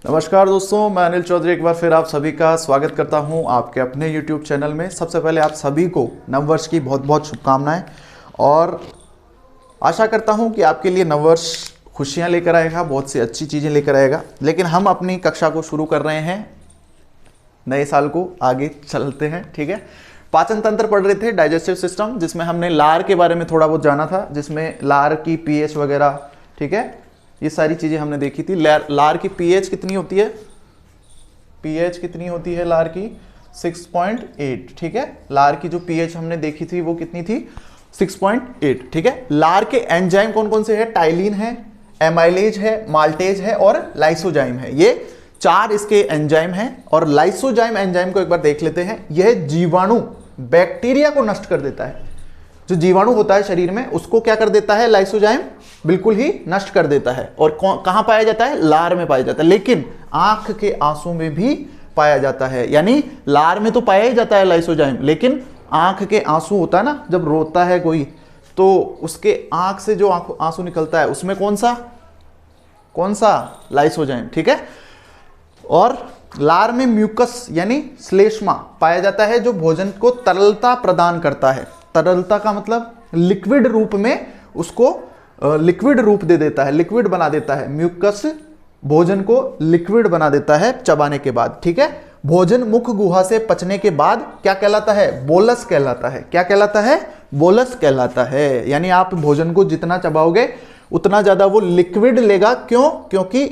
नमस्कार दोस्तों, मैं अनिल चौधरी एक बार फिर आप सभी का स्वागत करता हूं आपके अपने YouTube चैनल में। सबसे पहले आप सभी को नववर्ष की बहुत बहुत शुभकामनाएं और आशा करता हूं कि आपके लिए नववर्ष खुशियां लेकर आएगा, बहुत सी अच्छी चीज़ें लेकर आएगा। लेकिन हम अपनी कक्षा को शुरू कर रहे हैं, नए साल को आगे चलते हैं। ठीक है, पाचन तंत्र पढ़ रहे थे, डाइजेस्टिव सिस्टम, जिसमें हमने लार के बारे में थोड़ा बहुत जाना था, जिसमें लार की पीएच वगैरह, ठीक है, ये सारी चीजें हमने देखी थी। लार की पीएच कितनी होती है? पीएच कितनी होती है लार की? 6.8। ठीक है, लार की जो पीएच हमने देखी थी वो कितनी थी? 6.8। ठीक है, लार के एंजाइम कौन कौन से है? टाइलिन है, एमाइलेज है, माल्टेज है और लाइसोजाइम है। ये चार इसके एंजाइम हैं। और लाइसोजाइम एंजाइम को एक बार देख लेते हैं। यह जीवाणु, बैक्टीरिया को नष्ट कर देता है। जो जीवाणु होता है शरीर में, उसको क्या कर देता है? लाइसोजाइम बिल्कुल ही नष्ट कर देता है। और कहां पाया जाता है? लार में पाया जाता है। लेकिन आंख के आंसू में भी पाया जाता है। यानी लार में तो पाया ही जाता है लाइसोजाइम, लेकिन आंख के आंसू होता है ना, जब रोता है कोई तो उसके आंख से जो आंसू निकलता है उसमें कौन सा लाइसोजाइम। ठीक है, और लार में म्यूकस यानी श्लेष्मा पाया जाता है, जो भोजन को तरलता प्रदान करता है। तरलता का मतलब लिक्विड रूप में, उसको लिक्विड रूप दे देता है, लिक्विड बना देता है। म्यूकस भोजन को लिक्विड बना देता है चबाने के बाद। ठीक है, भोजन मुख गुहा से पचने के बाद क्या कहलाता है? बोलस कहलाता है। क्या कहलाता है? बोलस कहलाता है। यानी आप भोजन को जितना चबाओगे उतना ज्यादा वो लिक्विड लेगा। क्यों? क्योंकि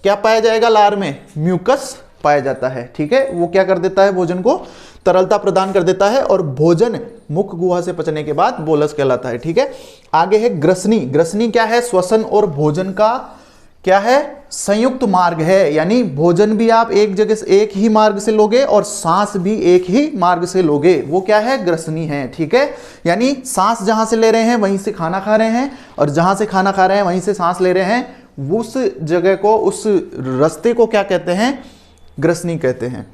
क्या पाया जाएगा लार में? म्यूकस पाया जाता है। ठीक है, वो क्या कर देता है? भोजन को तरलता प्रदान कर देता है और भोजन मुख गुहा से पचने के बाद बोलस कहलाता है। ठीक है, आगे है ग्रसनी। ग्रसनी क्या है? श्वसन और भोजन का क्या है? संयुक्त मार्ग है। यानी भोजन भी आप एक जगह से, एक ही मार्ग से लोगे और सांस भी एक ही मार्ग से लोगे। वो क्या है? ग्रसनी है। ठीक है, यानी सांस जहां से ले रहे हैं वहीं से खाना खा रहे हैं, और जहां से खाना खा रहे हैं वहीं से सांस ले रहे हैं। उस जगह को, उस रास्ते को क्या कहते हैं? ग्रसनी कहते हैं।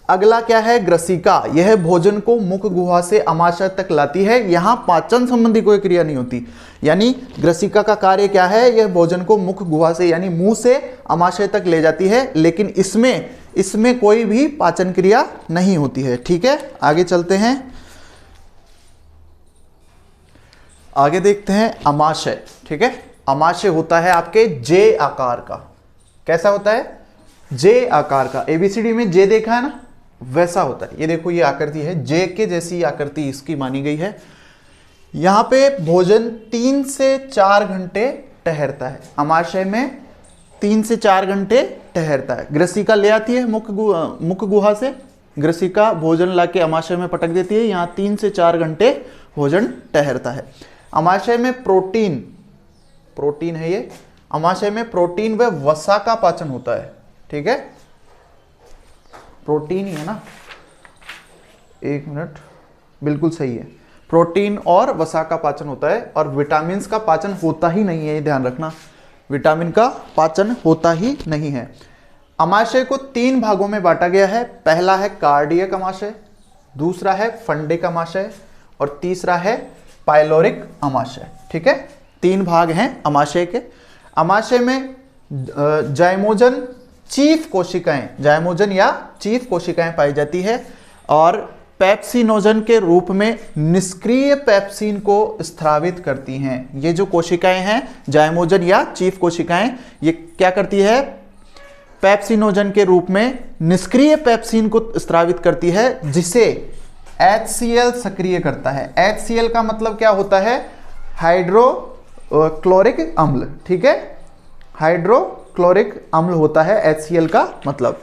अगला क्या है? ग्रसिका। यह भोजन को मुख गुहा से अमाशय तक लाती है। यहां पाचन संबंधी कोई क्रिया नहीं होती। यानी ग्रसिका का कार्य क्या है? यह भोजन को मुख गुहा से यानी मुंह से अमाशय तक ले जाती है, लेकिन इसमें कोई भी पाचन क्रिया नहीं होती है। ठीक है, आगे चलते हैं, आगे देखते हैं अमाशय। ठीक है, अमाशय होता है आपके जे आकार का। कैसा होता है? जे आकार का। एबीसीडी में जे देखा है ना, वैसा होता है। ये देखो, ये आकृति है, जे के जैसी आकृति इसकी मानी गई है। यहां पे भोजन 3 से 4 घंटे ठहरता है। अमाशय में 3 से 4 घंटे ठहरता है। ग्रसिका ले आती है मुख गुहा से, ग्रसिका भोजन लाके अमाशय में पटक देती है। यहां 3 से 4 घंटे भोजन ठहरता है। अमाशय में प्रोटीन है ये। अमाशय में प्रोटीन व वसा का पाचन होता है। ठीक है, प्रोटीन ही है ना, एक मिनट, बिल्कुल सही है। प्रोटीन और वसा का पाचन होता है, और विटामिन का पाचन होता ही नहीं है, ये ध्यान रखना, विटामिन का पाचन होता ही नहीं है। अमाशय को 3 भागों में बांटा गया है। पहला है कार्डियक अमाशय, दूसरा है फंडिक अमाशय और तीसरा है पाइलोरिक अमाशय। ठीक है, 3 भाग हैं अमाशय के। अमाशय में जाइमोजन चीफ कोशिकाएं, जाइमोजन या चीफ कोशिकाएं पाई जाती है, और पेप्सिनोजन के रूप में निष्क्रिय पेप्सिन को स्रावित करती हैं। ये जो कोशिकाएं हैं, जाइमोजन या चीफ कोशिकाएं, ये क्या करती है? पेप्सिनोजन के रूप में निष्क्रिय पेप्सिन को स्रावित करती है, जिसे HCl सक्रिय करता है। HCl का मतलब क्या होता है? हाइड्रोक्लोरिक अम्ल। ठीक है, हाइड्रोक्लोरिक अम्ल होता है HCl का मतलब।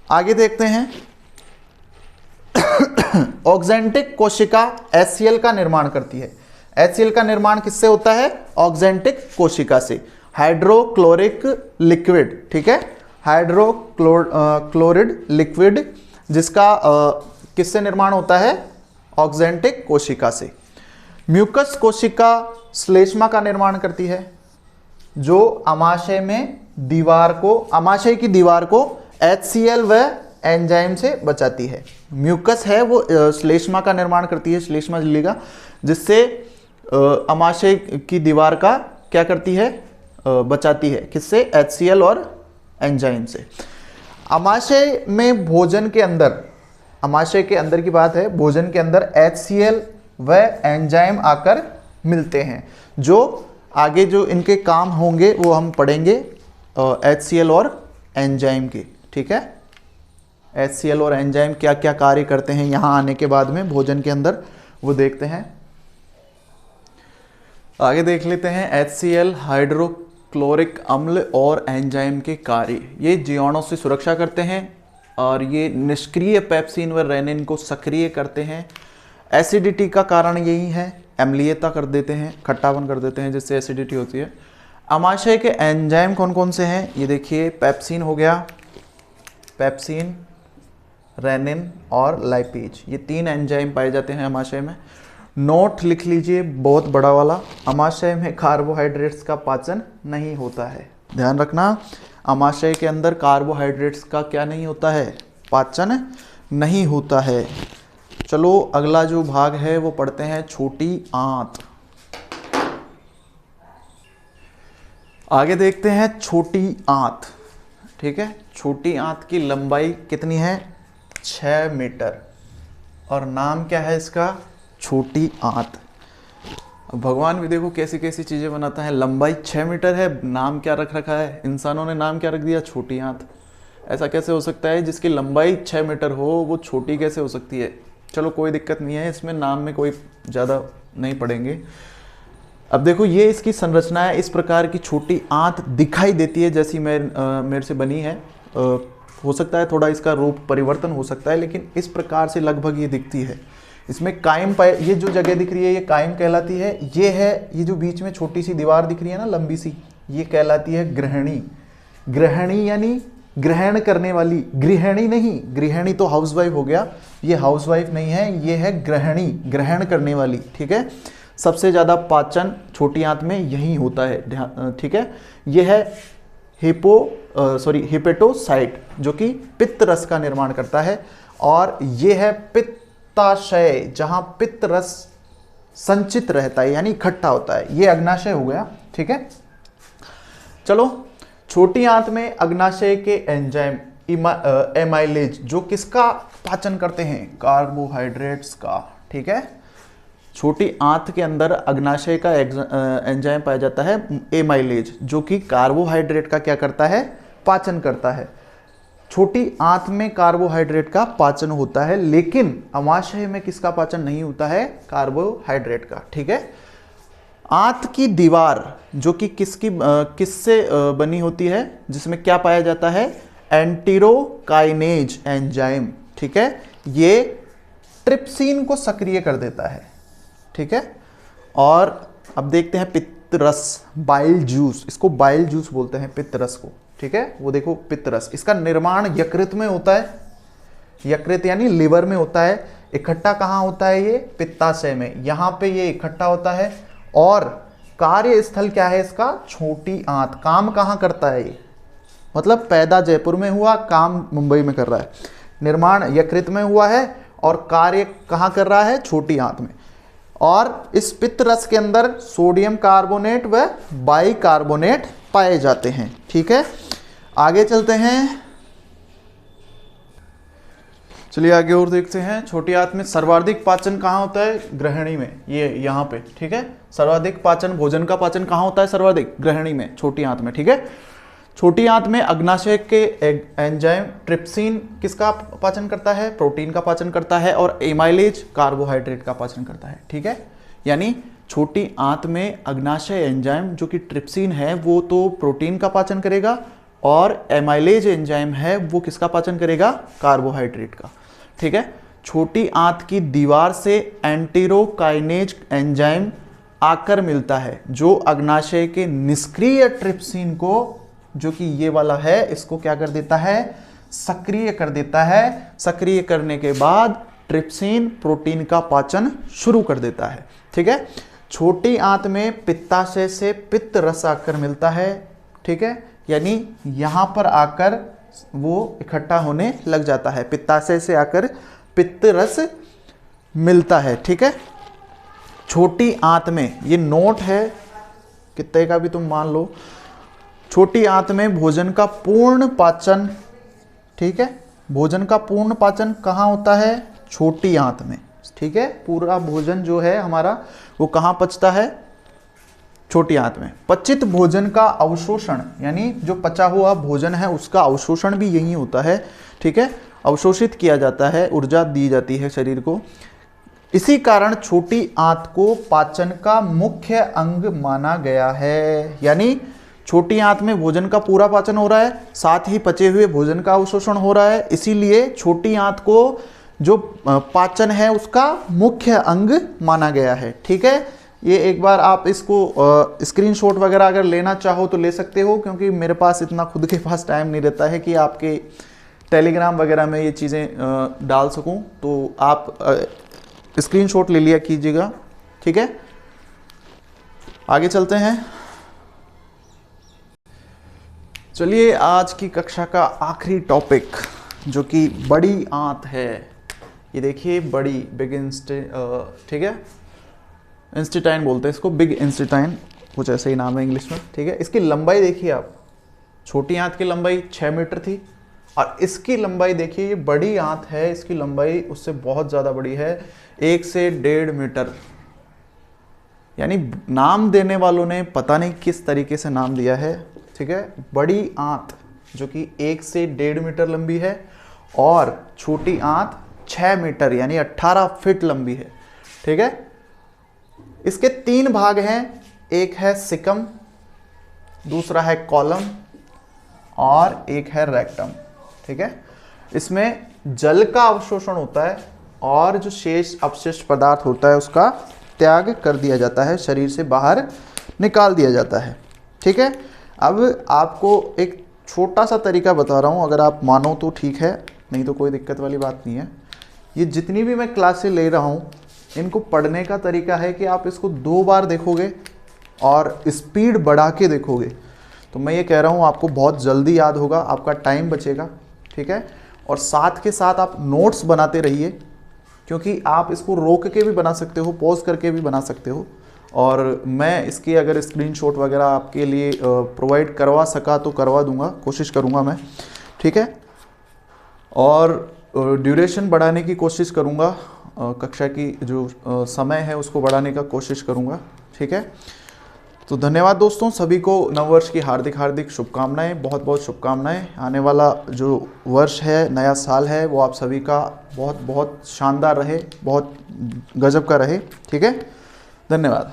आगे देखते हैं, ऑक्जेंटिक कोशिका HCl का निर्माण करती है। HCl का निर्माण किससे होता है? ऑक्जेंटिक कोशिका से। हाइड्रोक्लोरिक लिक्विड, ठीक है, हाइड्रोक्लोरिड लिक्विड, जिसका किससे निर्माण होता है? ऑक्जेंटिक कोशिका से। म्यूकस कोशिका श्लेष्मा का निर्माण करती है, जो अमाशय में दीवार को, अमाशय की दीवार को HCl व एंजाइम से बचाती है। म्यूकस है वो श्लेष्मा का निर्माण करती है, श्लेष्मा झिल्ली का, जिससे अमाशय की दीवार का क्या करती है? बचाती है, किससे? HCl और एंजाइम से। आमाशय में भोजन के अंदर, आमाशय के अंदर की बात है, भोजन के अंदर HCl व एंजाइम आकर मिलते हैं। जो आगे जो इनके काम होंगे वो हम पढ़ेंगे HCl और एंजाइम के, ठीक है। HCl और एंजाइम क्या क्या कार्य करते हैं यहाँ आने के बाद में भोजन के अंदर, वो देखते हैं। आगे देख लेते हैं HCl हाइड्रोक्लोरिक अम्ल और एंजाइम के कार्य। ये जीवाणुओं से सुरक्षा करते हैं और ये निष्क्रिय पेप्सिन व रेनिन को सक्रिय करते हैं। एसिडिटी का कारण यही है, अम्लीयता कर देते हैं, खट्टापन कर देते हैं, जिससे एसिडिटी होती है। आमाशय के एंजाइम कौन कौन से हैं? ये देखिए, पेप्सिन हो गया, पेप्सिन, रेनिन और लाइपेज, ये 3 एंजाइम पाए जाते हैं आमाशय में। नोट लिख लीजिए बहुत बड़ा वाला, आमाशय में कार्बोहाइड्रेट्स का पाचन नहीं होता है। ध्यान रखना, आमाशय के अंदर कार्बोहाइड्रेट्स का क्या नहीं होता है? पाचन नहीं होता है। चलो अगला जो भाग है वो पढ़ते हैं, छोटी आंत। आगे देखते हैं छोटी आंत, ठीक है। छोटी आंत की लंबाई कितनी है? 6 मीटर, और नाम क्या है इसका? छोटी आंत। भगवान भी देखो कैसी कैसी चीज़ें बनाता है। लंबाई 6 मीटर है, नाम क्या रख रखा है? इंसानों ने नाम क्या रख दिया? छोटी आंत। ऐसा कैसे हो सकता है? जिसकी लंबाई 6 मीटर हो वो छोटी कैसे हो सकती है? चलो कोई दिक्कत नहीं है, इसमें नाम में कोई ज़्यादा नहीं पढ़ेंगे। अब देखो, ये इसकी संरचना है, इस प्रकार की छोटी आंत दिखाई देती है जैसी मेरे से बनी है। हो सकता है थोड़ा इसका रूप परिवर्तन हो सकता है, लेकिन इस प्रकार से लगभग ये दिखती है। इसमें कायम पाए, ये जो जगह दिख रही है ये कायम कहलाती है। ये है, ये जो बीच में छोटी सी दीवार दिख रही है ना, लंबी सी, ये कहलाती है गृहिणी। गृहिणी यानी ग्रहण करने वाली, गृहिणी नहीं, गृहिणी तो हाउसवाइफ हो गया, ये हाउसवाइफ नहीं है, ये है गृहिणी, ग्रहण करने वाली, ठीक है। सबसे ज़्यादा पाचन छोटी आंत में यही होता है, ठीक है। ये है हिपेटोसाइट, जो कि पित्त रस का निर्माण करता है, और ये है पित्ताशय, जहां पित्त रस संचित रहता है यानी इकट्ठा होता है। ये अग्नाशय हो गया, ठीक है। चलो, छोटी आंत में अग्नाशय के एंजाइम एमाइलेज, जो किसका पाचन करते हैं? कार्बोहाइड्रेट्स का, ठीक है। छोटी आंत के अंदर अग्नाशय का एंजाइम पाया जाता है एमाइलेज, जो कि कार्बोहाइड्रेट का क्या करता है? पाचन करता है। छोटी आंत में कार्बोहाइड्रेट का पाचन होता है, लेकिन आमाशय में किसका पाचन नहीं होता है? कार्बोहाइड्रेट का, ठीक है। आंत की दीवार जो कि किससे बनी होती है, जिसमें क्या पाया जाता है? एंटेरोकाइनेज एंजाइम, ठीक है। ये ट्रिप्सिन को सक्रिय कर देता है, ठीक है। और अब देखते हैं पित्त रस, बाइल जूस, इसको बाइल जूस बोलते हैं पित्त रस को, ठीक है। वो देखो पित्त रस, इसका निर्माण यकृत में होता है, यकृत यानी लिवर में होता है। इकट्ठा कहाँ होता है? ये पित्ताशय में, यहां पे ये इकट्ठा होता है। और कार्य स्थल क्या है इसका? छोटी आंत। काम कहाँ करता है ये? मतलब पैदा जयपुर में हुआ, काम मुंबई में कर रहा है। निर्माण यकृत में हुआ है और कार्य कहाँ कर रहा है? छोटी आंत में। और इस पित्त रस के अंदर सोडियम कार्बोनेट व बाइकार्बोनेट पाए जाते हैं, ठीक है। आगे चलते हैं, चलिए आगे और देखते हैं। छोटी आंत में सर्वाधिक पाचन कहाँ होता है? ग्रहणी में, ये यहाँ पे, ठीक है। सर्वाधिक पाचन, भोजन का पाचन कहाँ होता है? सर्वाधिक ग्रहणी में, छोटी आंत में, ठीक है। छोटी आंत में अग्नाशय के एंजाइम ट्रिप्सिन किसका पाचन करता है? प्रोटीन का पाचन करता है। और एमाइलेज कार्बोहाइड्रेट का पाचन करता है, ठीक है। यानी छोटी आंत में अग्नाशय एंजाइम जो कि ट्रिप्सिन है वो तो प्रोटीन का पाचन करेगा, और एमाइलेज एंजाइम है वो किसका पाचन करेगा? कार्बोहाइड्रेट का, ठीक है। छोटी आंत की दीवार से एंटेरोकाइनेज एंजाइम आकर मिलता है, जो अग्नाशय के निष्क्रिय ट्रिप्सिन को, जो कि ये वाला है, इसको क्या कर देता है? सक्रिय कर देता है। सक्रिय करने के बाद ट्रिप्सिन प्रोटीन का पाचन शुरू कर देता है, ठीक है। छोटी आंत में पित्ताशय से पित्त रस आकर मिलता है, ठीक है। यानी यहां पर आकर वो इकट्ठा होने लग जाता है, पित्ताशय से आकर पित्त रस मिलता है, ठीक है। छोटी आंत में, ये नोट है कितने का भी तुम मान लो, छोटी आंत में भोजन का पूर्ण पाचन, ठीक है, भोजन का पूर्ण पाचन कहाँ होता है? छोटी आंत में, ठीक है। पूरा भोजन जो है हमारा वो कहाँ पचता है? छोटी आंत में। पचित भोजन का अवशोषण, यानी जो पचा हुआ भोजन है उसका अवशोषण भी यही होता है, ठीक है, अवशोषित किया जाता है, ऊर्जा दी जाती है शरीर को। इसी कारण छोटी आंत को पाचन का मुख्य अंग माना गया है। यानी छोटी आंत में भोजन का पूरा पाचन हो रहा है, साथ ही पचे हुए भोजन का अवशोषण हो रहा है, इसीलिए छोटी आंत को जो पाचन है उसका मुख्य अंग माना गया है, ठीक है। ये एक बार आप इसको स्क्रीनशॉट वगैरह अगर लेना चाहो तो ले सकते हो, क्योंकि मेरे पास इतना खुद के पास टाइम नहीं रहता है कि आपके टेलीग्राम वगैरह में ये चीज़ें डाल सकूं, तो आप स्क्रीनशॉट ले लिया कीजिएगा, ठीक है। आगे चलते हैं। चलिए आज की कक्षा का आखिरी टॉपिक जो कि बड़ी आंत है, ये देखिए बड़ी, बिग ठीक है, इंस्टेटाइन बोलते हैं इसको, बिग इंस्टेटाइन, कुछ ऐसे ही नाम है इंग्लिश में, ठीक है। इसकी लंबाई देखिए आप, छोटी आंत की लंबाई 6 मीटर थी और इसकी लंबाई देखिए, ये बड़ी आंत है, इसकी लंबाई उससे बहुत ज़्यादा बड़ी है, 1 से 1.5 मीटर। यानी नाम देने वालों ने पता नहीं किस तरीके से नाम दिया है, ठीक है। बड़ी आंत जो कि 1 से 1.5 मीटर लंबी है और छोटी आंत 6 मीटर यानी 18 फीट लंबी है, ठीक है। इसके 3 भाग हैं, एक है सिकम, दूसरा है कॉलम और एक है रेक्टम, ठीक है। इसमें जल का अवशोषण होता है और जो शेष अपशिष्ट पदार्थ होता है उसका त्याग कर दिया जाता है, शरीर से बाहर निकाल दिया जाता है, ठीक है। अब आपको एक छोटा सा तरीका बता रहा हूँ, अगर आप मानो तो ठीक है, नहीं तो कोई दिक्कत वाली बात नहीं है। ये जितनी भी मैं क्लासें ले रहा हूँ इनको पढ़ने का तरीका है कि आप इसको 2 बार देखोगे और स्पीड बढ़ा के देखोगे, तो मैं ये कह रहा हूँ आपको बहुत जल्दी याद होगा, आपका टाइम बचेगा, ठीक है। और साथ के साथ आप नोट्स बनाते रहिए, क्योंकि आप इसको रोक के भी बना सकते हो, पॉज करके भी बना सकते हो, और मैं इसकी अगर स्क्रीनशॉट वगैरह आपके लिए प्रोवाइड करवा सका तो करवा दूंगा, कोशिश करूंगा मैं, ठीक है। और ड्यूरेशन बढ़ाने की कोशिश करूंगा, कक्षा की जो समय है उसको बढ़ाने का कोशिश करूंगा, ठीक है। तो धन्यवाद दोस्तों, सभी को नववर्ष की हार्दिक हार्दिक शुभकामनाएं, बहुत बहुत शुभकामनाएं। आने वाला जो वर्ष है, नया साल है, वो आप सभी का बहुत बहुत शानदार रहे, बहुत गजब का रहे, ठीक है। धन्यवाद।